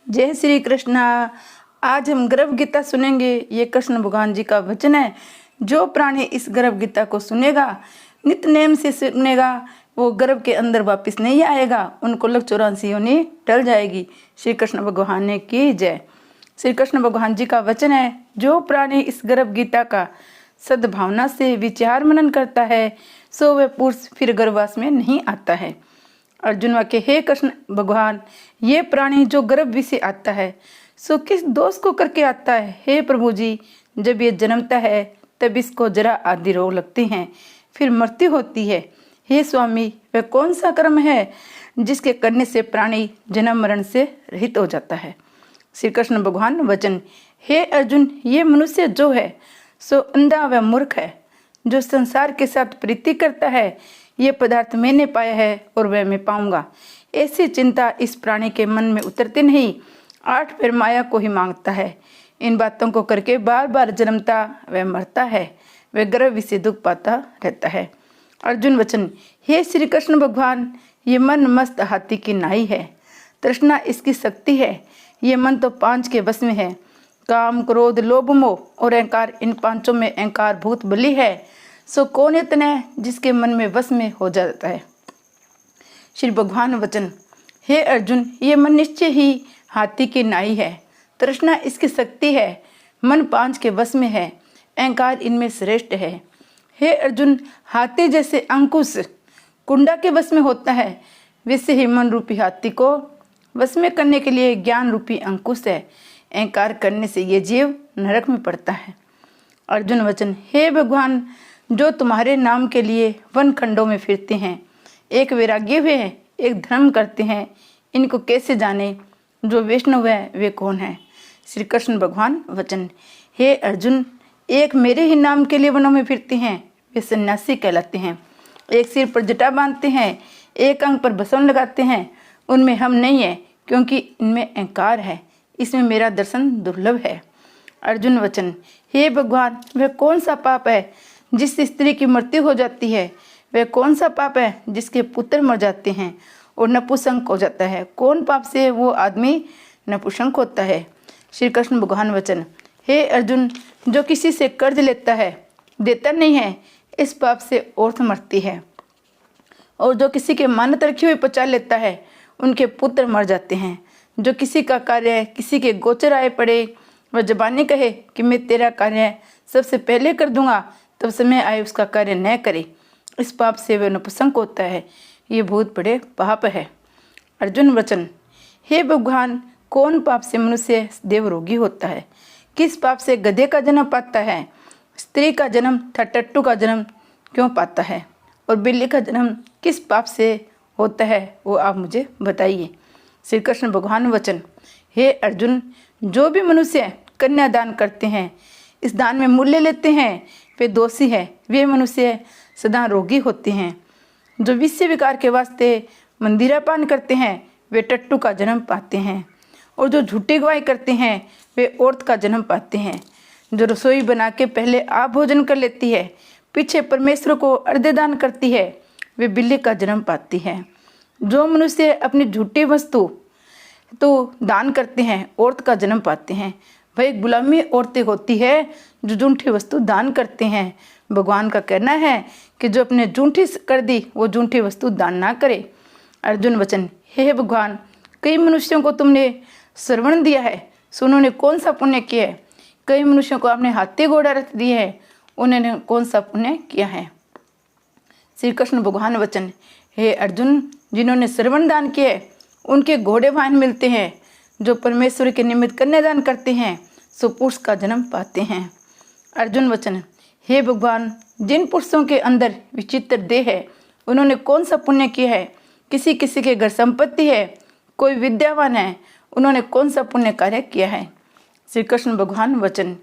जय श्री कृष्ण। आज हम गर्भ गीता सुनेंगे। ये कृष्ण भगवान जी का वचन है। जो प्राणी इस गर्भ गीता को सुनेगा, नित्य नेम से सुनेगा, वो गर्भ के अंदर वापस नहीं आएगा। उनको लग 84 योनि टल जाएगी। श्री कृष्ण भगवान ने की जय। श्री कृष्ण भगवान जी का वचन है, जो प्राणी इस गर्भ गीता का सद्भावना से विचार मनन करता है, सो वह पुरुष फिर गर्भवास में नहीं आता है। अर्जुन वाक्य, हे कृष्ण भगवान, ये प्राणी जो गर्भ से आता है, सो किस दोष को करके आता है? हे प्रभु जी, जब ये जन्मता है तब इसको जरा आदि रोग लगते हैं, फिर मृत्यु होती है। हे स्वामी, वह कौन सा कर्म है जिसके करने से प्राणी जन्म मरण से रहित हो जाता है? श्री कृष्ण भगवान वचन, हे अर्जुन, ये मनुष्य जो है सो अंधा व मूर्ख है, जो संसार के साथ प्रीति करता है। ये पदार्थ मैंने पाया है और वह मैं पाऊंगा, ऐसी चिंता इस प्राणी के मन में उतरती नहीं। 8 पैर माया को ही मांगता है। इन बातों को करके बार बार जन्मता वह मरता है, वह गर्भ से दुख पाता रहता है। अर्जुन वचन, हे श्री कृष्ण भगवान, ये मन मस्त हाथी की नाई है, तृष्णा इसकी शक्ति है। ये मन तो 5 के वश में है, काम, क्रोध, लोभ, मोह और अहंकार, इन 5 में अहंकार भूत बली है। सो कौन इतना है जिसके मन में वश में हो जाता है? श्री भगवान वचन, हे अर्जुन, ये मन निश्चय ही हाथी की नाई है, तृष्णा इसकी शक्ति है। मन 5 के वश में है, अहंकार इनमें श्रेष्ठ है। हे अर्जुन, हाथी जैसे अंकुश कुंडा के वश में होता है, वैसे ही मन रूपी हाथी को वश में करने के लिए ज्ञान रूपी अंकुश है। अहंकार करने से ये जीव नरक में पड़ता है। अर्जुन वचन, हे भगवान, जो तुम्हारे नाम के लिए वन खंडों में फिरते हैं, एक वैराग्य हुए हैं, एक धर्म करते हैं, इनको कैसे जाने? जो वैष्णव है वे कौन है? श्री कृष्ण भगवान वचन, हे अर्जुन, एक मेरे ही नाम के लिए वनों में फिरते हैं, वे सन्यासी कहलाते हैं। एक सिर पर जटा बांधते हैं, एक अंग पर भस्म लगाते हैं, उनमें हम नहीं है, क्योंकि इनमें अहंकार है। इसमें मेरा दर्शन दुर्लभ है। अर्जुन वचन, हे भगवान, वह कौन सा पाप है जिस स्त्री की मृत्यु हो जाती है? वह कौन सा पाप है जिसके पुत्र मर जाते हैं और नपुंसक हो जाता है? कौन पाप से वो आदमी नपुंसक होता है? श्री कृष्ण भगवान वचन, हे अर्जुन, जो किसी से कर्ज लेता है, देता नहीं है, इस पाप से औरत मरती है। और जो किसी के मान्यता रखी हुई पचा लेता है, उनके पुत्र मर जाते हैं। जो किसी का कार्य किसी के गोचर आए पड़े, वह जबानी कहे कि मैं तेरा कार्य सबसे पहले कर दूंगा, तब समय आए उसका कार्य न करे, इस पाप से वह नपुंसक होता है। ये बहुत बड़े पाप है। अर्जुन वचन, हे भगवान, कौन पाप से मनुष्य देव रोगी होता है? किस पाप से गधे का जन्म पाता है? स्त्री का जन्म तथा टट्टू का जन्म क्यों पाता है? और बिल्ली का जन्म किस पाप से होता है, वो आप मुझे बताइए। श्री कृष्ण भगवान वचन, हे अर्जुन, जो भी मनुष्य कन्यादान करते हैं, इस दान में मूल्य लेते हैं, वे दोषी है। वे मनुष्य सदा रोगी होते हैं। जो विषय विकार के वास्ते मंदिरापान करते हैं, वे टट्टू का जन्म पाते हैं। और जो झूठी गवाही करते हैं, वे औरत का जन्म पाते हैं। जो रसोई बना के पहले आप भोजन कर लेती है, पीछे परमेश्वर को अर्घ्य दान करती है, वे बिल्ली का जन्म पाती है। जो मनुष्य अपनी झूठी वस्तु तो दान करते हैं, औरत का जन्म पाते हैं। वह एक गुलामी औरतें होती है जो झूठी वस्तु दान करते हैं। भगवान का कहना है कि जो अपने झूठी कर दी, वो झूठी वस्तु दान ना करे। अर्जुन वचन, हे भगवान, कई मनुष्यों को तुमने श्रवण दिया है, सो उन्होंने कौन सा पुण्य किया है? कई मनुष्यों को आपने हाथी घोड़ा रथ दिए है, उन्होंने कौन सा पुण्य किया है? श्री कृष्ण भगवान वचन, हे अर्जुन, जिन्होंने श्रवण दान किया है, उनके घोड़े वाहन मिलते हैं। जो परमेश्वर के निमित्त कन्यादान करते हैं, सो पुरुष का जन्म पाते हैं। अर्जुन वचन, हे भगवान, जिन पुरुषों के अंदर विचित्र देह है, उन्होंने कौन सा पुण्य किया है? किसी किसी के घर संपत्ति है, कोई विद्यावान है, उन्होंने कौन सा पुण्य कार्य किया है? श्री कृष्ण भगवान वचन,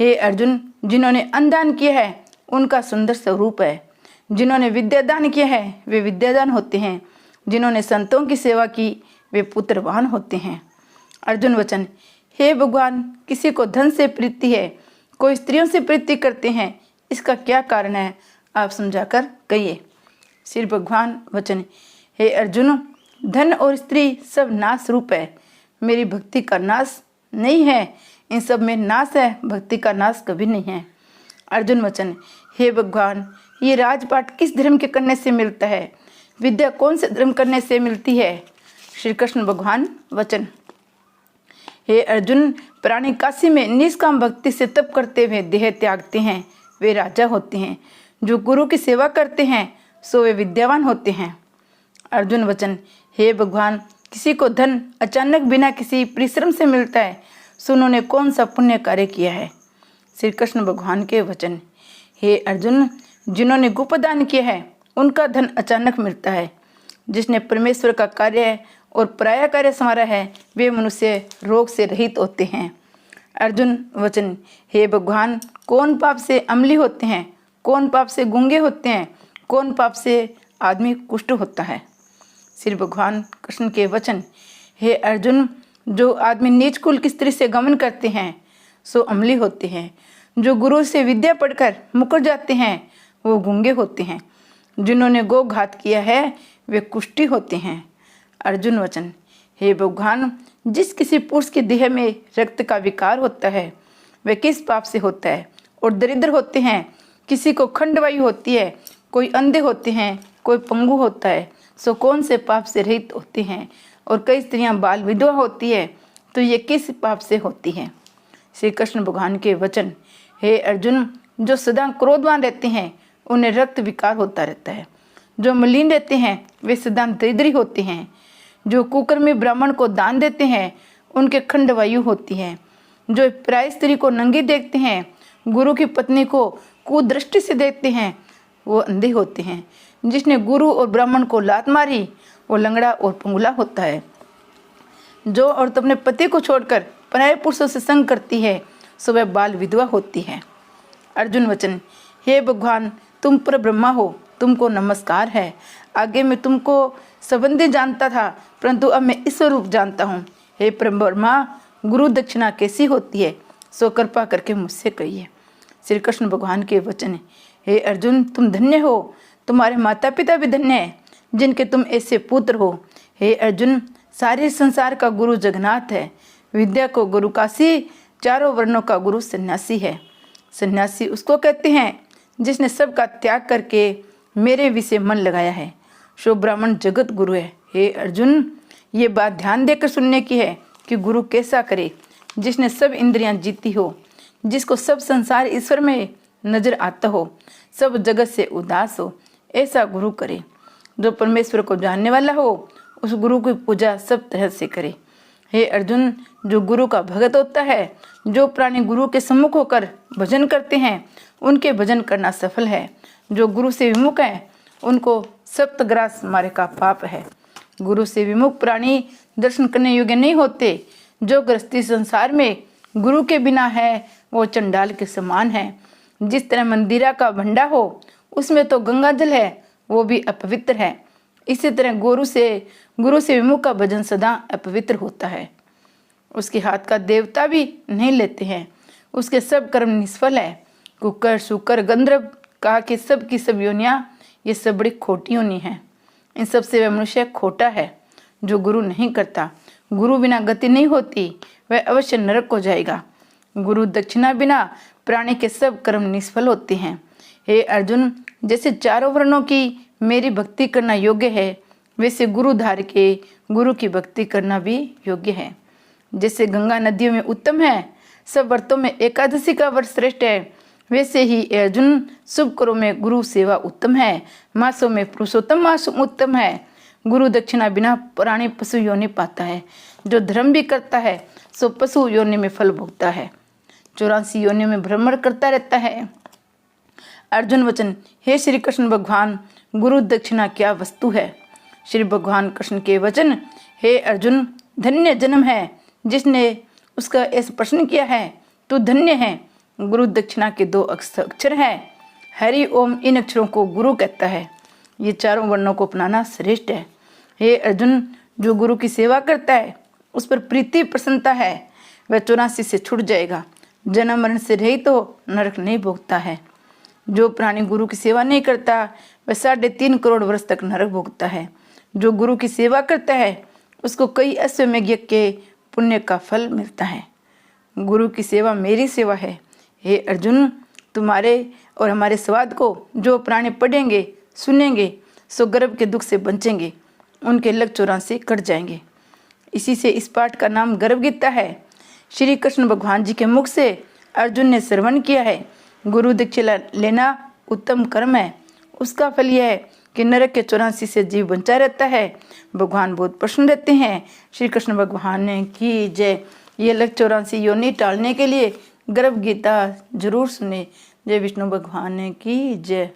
हे अर्जुन, जिन्होंने अन्नदान किया है, उनका सुंदर स्वरूप है। जिन्होंने विद्यादान किया है, वे विद्यादान होते हैं। जिन्होंने संतों की सेवा की, वे पुत्रवान होते हैं। अर्जुन वचन, हे भगवान, किसी को धन से प्रीति है, कोई स्त्रियों से प्रीति करते हैं, इसका क्या कारण है? आप समझाकर कहिए। श्री भगवान वचन, हे अर्जुन, धन और स्त्री सब नाश रूप है। मेरी भक्ति का नाश नहीं है। इन सब में नाश है, भक्ति का नाश कभी नहीं है। अर्जुन वचन, हे भगवान, ये राजपाट किस धर्म के करने से मिलता है? विद्या कौन से धर्म करने से मिलती है? श्री कृष्ण भगवान वचन, हे अर्जुन, प्राणी काशी में निष्काम भक्ति से तप करते हुए देह त्यागते हैं, वे राजा होते हैं। जो गुरु की सेवा करते हैं सो वे विद्यावान होते हैं। अर्जुन वचन, हे भगवान, किसी को धन अचानक बिना किसी परिश्रम से मिलता है, सो उन्होंने कौन सा पुण्य कार्य किया है? श्री कृष्ण भगवान के वचन, हे अर्जुन, जिन्होंने गुप्तदान किया है उनका धन अचानक मिलता है। जिसने परमेश्वर का कार्य और पराया कार्य संवारा है, वे मनुष्य रोग से रहित होते हैं। अर्जुन वचन, हे भगवान, कौन पाप से अम्ली होते हैं, कौन पाप से गूंगे होते हैं, कौन पाप से आदमी कुष्ठ होता है? श्री भगवान कृष्ण के वचन, हे अर्जुन, जो आदमी नीच कुल की स्त्री से गमन करते हैं सो अम्ली होते हैं। जो गुरु से विद्या पढ़कर मुकर जाते हैं वो गूंगे होते हैं। जिन्होंने गो घात किया है वे कुष्ठी होते हैं। अर्जुन वचन, हे भगवान, जिस किसी पुरुष के देह में रक्त का विकार होता है वह किस पाप से होता है? और दरिद्र होते हैं, किसी को खंडवायु होती है, कोई अंधे होते हैं, कोई पंगु होता है, सो कौन से पाप से रहित होते हैं? और कई स्त्रियां बाल विधवा होती है, तो ये किस पाप से होती हैं? श्री कृष्ण भगवान के वचन, हे अर्जुन, जो सदा क्रोधवान रहते हैं उन्हें रक्त विकार होता रहता है। जो मलिन रहते हैं वे सदा दरिद्री होते हैं। जो कुकर्मी ब्राह्मण को दान देते हैं उनके खंडवायु होती है। जो पराई स्त्री को नंगी देखते हैं, गुरु की पत्नी को कुदृष्टि से देखते हैं, वो अंधे होते हैं। जिसने गुरु और ब्राह्मण को लात मारी वो लंगड़ा और पंगुला होता है। जो औरत अपने पति को छोड़कर पराये पुरुषों से संग करती है सो वह बाल विधवा होती है। अर्जुन वचन, हे भगवान, तुम पर ब्रह्मा हो, तुमको नमस्कार है। आगे मैं तुमको संबंधी जानता था, परंतु अब मैं ईश्वर रूप जानता हूँ। हे ब्रह्मा, गुरु दक्षिणा कैसी होती है, सो कृपा करके मुझसे कहिए। श्री कृष्ण भगवान के वचन, हे अर्जुन, तुम धन्य हो, तुम्हारे माता पिता भी धन्य हैं जिनके तुम ऐसे पुत्र हो। हे अर्जुन, सारे संसार का गुरु जगन्नाथ है। विद्या को गुरु काशी, चारों वर्णों का गुरु सन्यासी है। सन्यासी उसको कहते हैं जिसने सबका त्याग करके मेरे विषय मन लगाया है, सो ब्राह्मण जगत गुरु है। हे अर्जुन, ये बात ध्यान देकर सुनने की है कि गुरु कैसा करे। जिसने सब इंद्रियां जीती हो, जिसको सब संसार ईश्वर में नजर आता हो, सब जगत से उदास हो, ऐसा गुरु करे। जो परमेश्वर को जानने वाला हो उस गुरु की पूजा सब तरह से करे। हे अर्जुन, जो गुरु का भगत होता है, जो प्राणी गुरु के सम्मुख होकर भजन करते हैं उनके भजन करना सफल है। जो गुरु से विमुख है उनको सप्तग्रास मारे का पाप है। गुरु से विमुख प्राणी दर्शन करने योग्य नहीं होते। जो गृहस्थी संसार में गुरु के बिना है वो चंडाल के समान है। जिस तरह मंदिरा का भंडा हो उसमें तो गंगा जल है, वो भी अपवित्र है। इसी तरह गुरु से विमुख का भजन सदा अपवित्र होता है। उसके हाथ का देवता भी नहीं लेते हैं, उसके सब कर्म निष्फल है। कुकर, शुकर, गंधर्व कहा कि सब की सब योनियां ये सब बड़ी खोटी योनि हैं। इन सब से वह मनुष्य खोटा है जो गुरु नहीं करता। गुरु बिना गति नहीं होती, वह अवश्य नरक को जाएगा। गुरु दक्षिणा बिना प्राणी के सब कर्म निष्फल होते हैं। हे अर्जुन, जैसे चारों वर्णों की मेरी भक्ति करना योग्य है, वैसे गुरुधार के गुरु की भक्ति करना भी योग्य है। जैसे गंगा नदियों में उत्तम है, सब व्रतों में एकादशी का व्रत श्रेष्ठ है, वैसे ही अर्जुन शुभ कर्मों में गुरु सेवा उत्तम है। मासों में पुरुषोत्तम मास उत्तम है। गुरु दक्षिणा बिना प्राणी पशु योनि पाता है। जो धर्म भी करता है सो पशु योनि में फल भोगता है, 84 योनि में भ्रमण करता रहता है। अर्जुन वचन, हे श्री कृष्ण भगवान, गुरु दक्षिणा क्या वस्तु है? श्री भगवान कृष्ण के वचन, हे अर्जुन, धन्य जन्म है जिसने उसका ऐसा प्रश्न किया है। तू धन्य है। गुरु दक्षिणा के 2 अक्षर हैं, हरि ओम। इन अक्षरों को गुरु कहता है। ये चारों वर्णों को अपनाना श्रेष्ठ है। हे अर्जुन, जो गुरु की सेवा करता है उस पर प्रीति प्रसन्नता है, वह 84 से छूट जाएगा, जन्म मरण से रहित तो नरक नहीं भोगता है। जो प्राणी गुरु की सेवा नहीं करता वह 3.5 करोड़ वर्ष तक नरक भोगता है। जो गुरु की सेवा करता है उसको कई अश्वमेध यज्ञ के पुण्य का फल मिलता है। गुरु की सेवा मेरी सेवा है। हे अर्जुन, तुम्हारे और हमारे स्वाद को जो प्राणी पढ़ेंगे सुनेंगे सो गर्भ के दुख से बचेंगे, उनके लग 84 कट जाएंगे। इसी से इस पाठ का नाम गर्भ गीता है। श्री कृष्ण भगवान जी के मुख से अर्जुन ने श्रवण किया है। गुरु दीक्षा लेना उत्तम कर्म है। उसका फल यह है कि नरक के 84 से जीव बचा रहता है। भगवान बहुत प्रसन्न रहते हैं। श्री कृष्ण भगवान की जय। ये लग 84 योनि टालने के लिए गर्भ गीता जरूर सुने। जय विष्णु भगवान की जय।